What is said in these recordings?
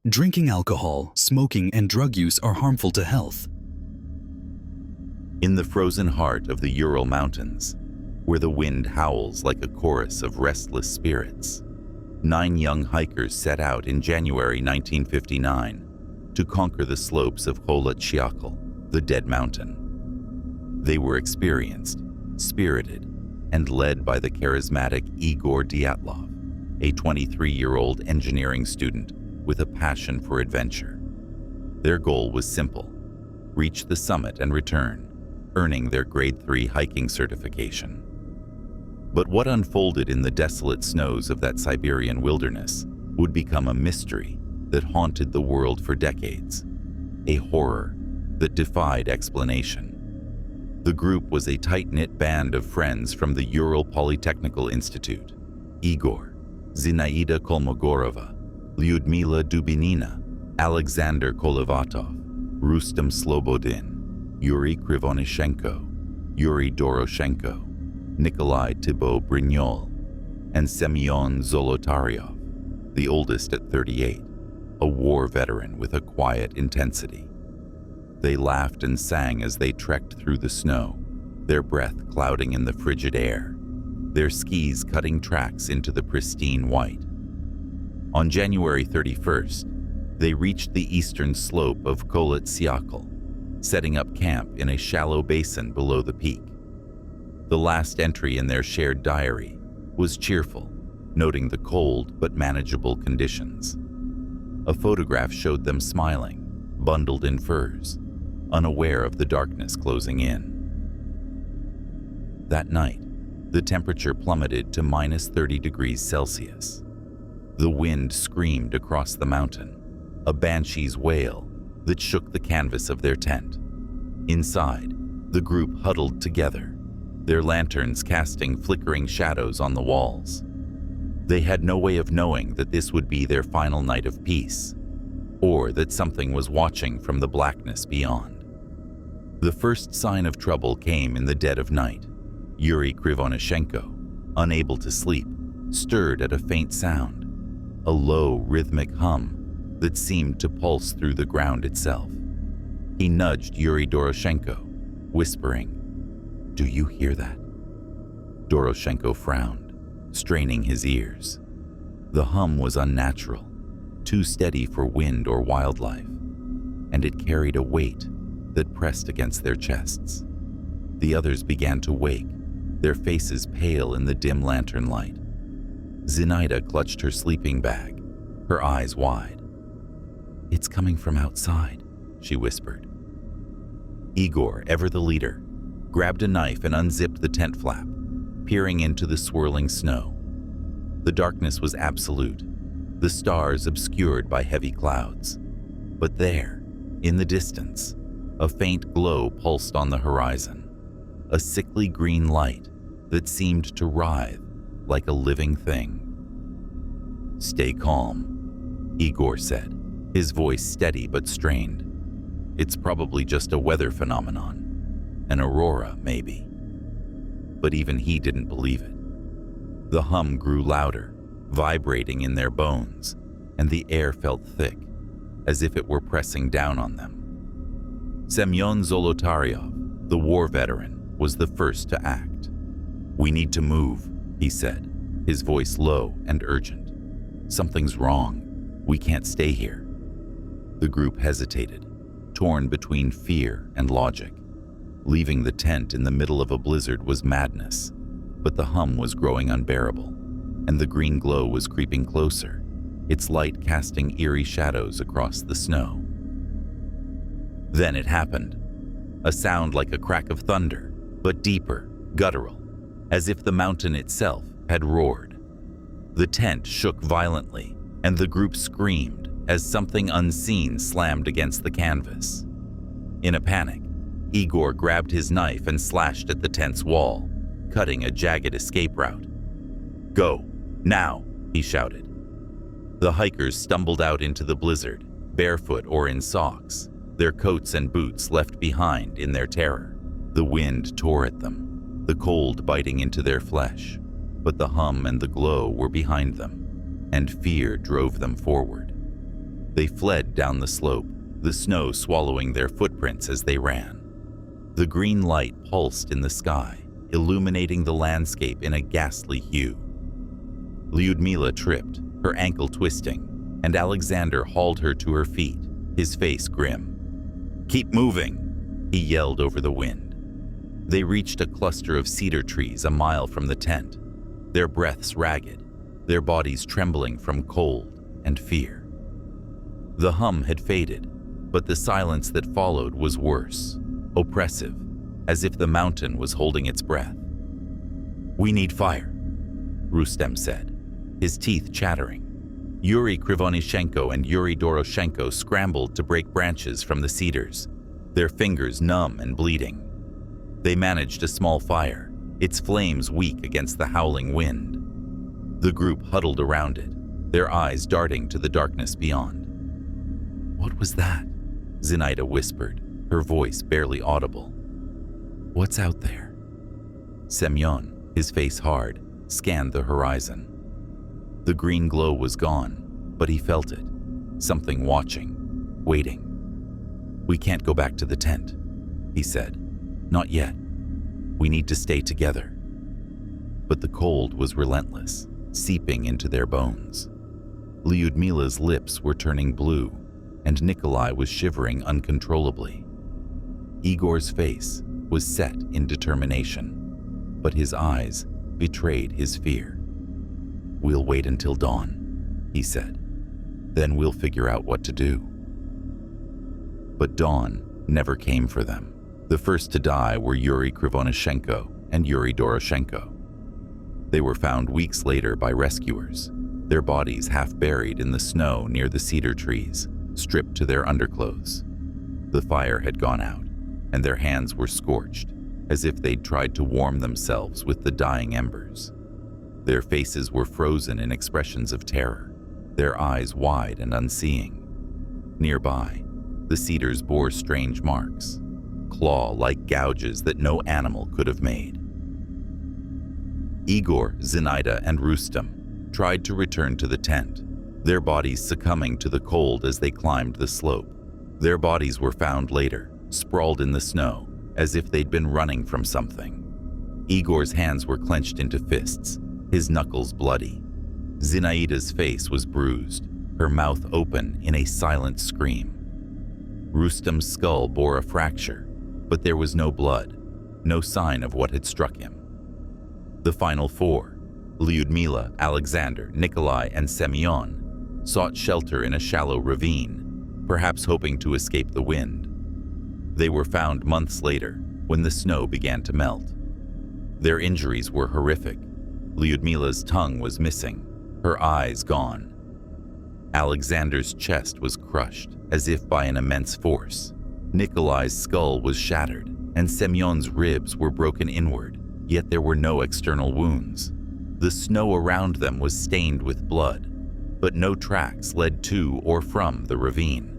Drinking alcohol, smoking, and drug use are harmful to health. In the frozen heart of the Ural Mountains, where the wind howls like a chorus of restless spirits, 9 young hikers set out in January 1959 to conquer the slopes of Kholat Syakhl, the Dead Mountain. They were experienced, spirited, and led by the charismatic Igor Dyatlov, a 23-year-old engineering student with a passion for adventure. Their goal was simple: reach the summit and return, earning their Grade 3 hiking certification. But what unfolded in the desolate snows of that Siberian wilderness would become a mystery that haunted the world for decades, a horror that defied explanation. The group was a tight-knit band of friends from the Ural Polytechnical Institute: Igor, Zinaida Kolmogorova, Lyudmila Dubinina, Alexander Kolevatov, Rustem Slobodin, Yuri Krivonishenko, Yuri Doroshenko, Nikolai Thibault Brignol, and Semyon Zolotaryov, the oldest at 38, a war veteran with a quiet intensity. They laughed and sang as they trekked through the snow, their breath clouding in the frigid air, their skis cutting tracks into the pristine white. On January 31st, they reached the eastern slope of Kholat Syakhl, setting up camp in a shallow basin below the peak. The last entry in their shared diary was cheerful, noting the cold but manageable conditions. A photograph showed them smiling, bundled in furs, unaware of the darkness closing in. That night, the temperature plummeted to -30 degrees Celsius. The wind screamed across the mountain, a banshee's wail that shook the canvas of their tent. Inside, the group huddled together, their lanterns casting flickering shadows on the walls. They had no way of knowing that this would be their final night of peace, or that something was watching from the blackness beyond. The first sign of trouble came in the dead of night. Yuri Krivonishenko, unable to sleep, stirred at a faint sound, a low, rhythmic hum that seemed to pulse through the ground itself. He nudged Yuri Doroshenko, whispering, "Do you hear that?" Doroshenko frowned, straining his ears. The hum was unnatural, too steady for wind or wildlife, and it carried a weight that pressed against their chests. The others began to wake, their faces pale in the dim lantern light. Zinaida clutched her sleeping bag, her eyes wide. "It's coming from outside," she whispered. Igor, ever the leader, grabbed a knife and unzipped the tent flap, peering into the swirling snow. The darkness was absolute, the stars obscured by heavy clouds. But there, in the distance, a faint glow pulsed on the horizon, a sickly green light that seemed to writhe like a living thing. "Stay calm," Igor said, his voice steady but strained. "It's probably just a weather phenomenon, an aurora, maybe." But even he didn't believe it. The hum grew louder, vibrating in their bones, and the air felt thick, as if it were pressing down on them. Semyon Zolotaryov, the war veteran, was the first to act. "We need to move," he said, his voice low and urgent. "Something's wrong. We can't stay here." The group hesitated, torn between fear and logic. Leaving the tent in the middle of a blizzard was madness, but the hum was growing unbearable, and the green glow was creeping closer, its light casting eerie shadows across the snow. Then it happened. A sound like a crack of thunder, but deeper, guttural, as if the mountain itself had roared. The tent shook violently, and the group screamed as something unseen slammed against the canvas. In a panic, Igor grabbed his knife and slashed at the tent's wall, cutting a jagged escape route. "Go, now," he shouted. The hikers stumbled out into the blizzard, barefoot or in socks, their coats and boots left behind in their terror. The wind tore at them, the cold biting into their flesh, but the hum and the glow were behind them, and fear drove them forward. They fled down the slope, the snow swallowing their footprints as they ran. The green light pulsed in the sky, illuminating the landscape in a ghastly hue. Lyudmila tripped, her ankle twisting, and Alexander hauled her to her feet, his face grim. "Keep moving," he yelled over the wind. They reached a cluster of cedar trees a mile from the tent, their breaths ragged, their bodies trembling from cold and fear. The hum had faded, but the silence that followed was worse, oppressive, as if the mountain was holding its breath. "We need fire," Rustem said, his teeth chattering. Yuri Krivonishenko and Yuri Doroshenko scrambled to break branches from the cedars, their fingers numb and bleeding. They managed a small fire, its flames weak against the howling wind. The group huddled around it, their eyes darting to the darkness beyond. "What was that?" Zinaida whispered, her voice barely audible. "What's out there?" Semyon, his face hard, scanned the horizon. The green glow was gone, but he felt it, something watching, waiting. "We can't go back to the tent," he said. "Not yet. We need to stay together." But the cold was relentless, seeping into their bones. Lyudmila's lips were turning blue, and Nikolai was shivering uncontrollably. Igor's face was set in determination, but his eyes betrayed his fear. "We'll wait until dawn," he said. "Then we'll figure out what to do." But dawn never came for them. The first to die were Yuri Krivonishenko and Yuri Doroshenko. They were found weeks later by rescuers, their bodies half buried in the snow near the cedar trees, stripped to their underclothes. The fire had gone out, and their hands were scorched, as if they'd tried to warm themselves with the dying embers. Their faces were frozen in expressions of terror, their eyes wide and unseeing. Nearby, the cedars bore strange marks, claw-like gouges that no animal could have made. Igor, Zinaida, and Rustem tried to return to the tent, their bodies succumbing to the cold as they climbed the slope. Their bodies were found later, sprawled in the snow, as if they'd been running from something. Igor's hands were clenched into fists, his knuckles bloody. Zinaida's face was bruised, her mouth open in a silent scream. Rustem's skull bore a fracture, but there was no blood, no sign of what had struck him. The final four, Lyudmila, Alexander, Nikolai, and Semyon, sought shelter in a shallow ravine, perhaps hoping to escape the wind. They were found months later, when the snow began to melt. Their injuries were horrific. Lyudmila's tongue was missing, her eyes gone. Alexander's chest was crushed, as if by an immense force. Nikolai's skull was shattered, and Semyon's ribs were broken inward, yet there were no external wounds. The snow around them was stained with blood, but no tracks led to or from the ravine.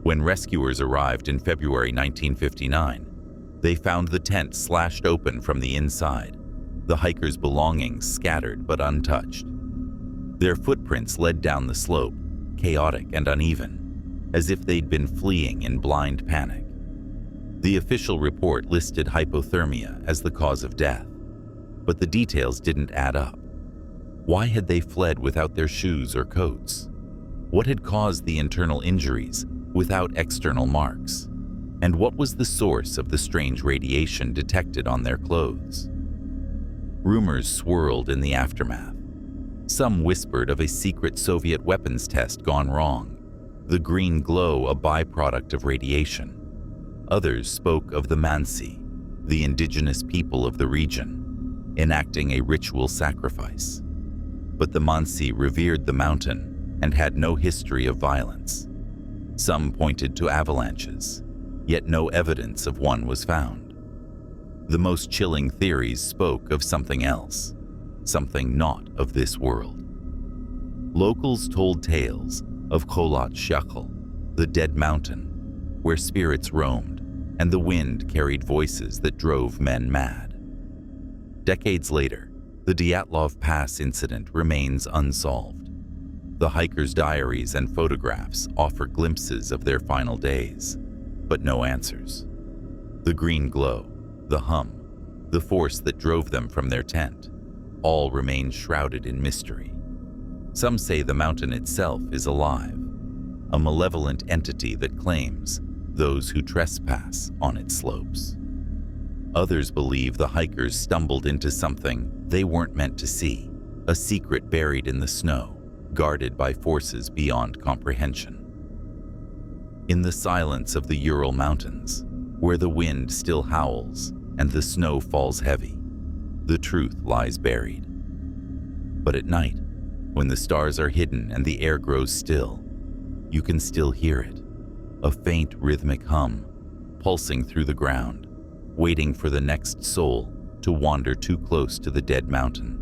When rescuers arrived in February 1959, they found the tent slashed open from the inside, the hikers' belongings scattered but untouched. Their footprints led down the slope, chaotic and uneven, as if they'd been fleeing in blind panic. The official report listed hypothermia as the cause of death, but the details didn't add up. Why had they fled without their shoes or coats? What had caused the internal injuries without external marks? And what was the source of the strange radiation detected on their clothes? Rumors swirled in the aftermath. Some whispered of a secret Soviet weapons test gone wrong, the green glow a byproduct of radiation. Others spoke of the Mansi, the indigenous people of the region, enacting a ritual sacrifice. But the Mansi revered the mountain and had no history of violence. Some pointed to avalanches, yet no evidence of one was found. The most chilling theories spoke of something else, something not of this world. Locals told tales of Kholat Syakhl, the dead mountain, where spirits roamed and the wind carried voices that drove men mad. Decades later, the Dyatlov Pass Incident remains unsolved. The hikers' diaries and photographs offer glimpses of their final days, but no answers. The green glow, the hum, the force that drove them from their tent, all remain shrouded in mystery. Some say the mountain itself is alive, a malevolent entity that claims those who trespass on its slopes. Others believe the hikers stumbled into something they weren't meant to see, a secret buried in the snow, guarded by forces beyond comprehension. In the silence of the Ural Mountains, where the wind still howls and the snow falls heavy, the truth lies buried. But at night, when the stars are hidden and the air grows still, you can still hear it, a faint rhythmic hum, pulsing through the ground, waiting for the next soul to wander too close to the dead mountain.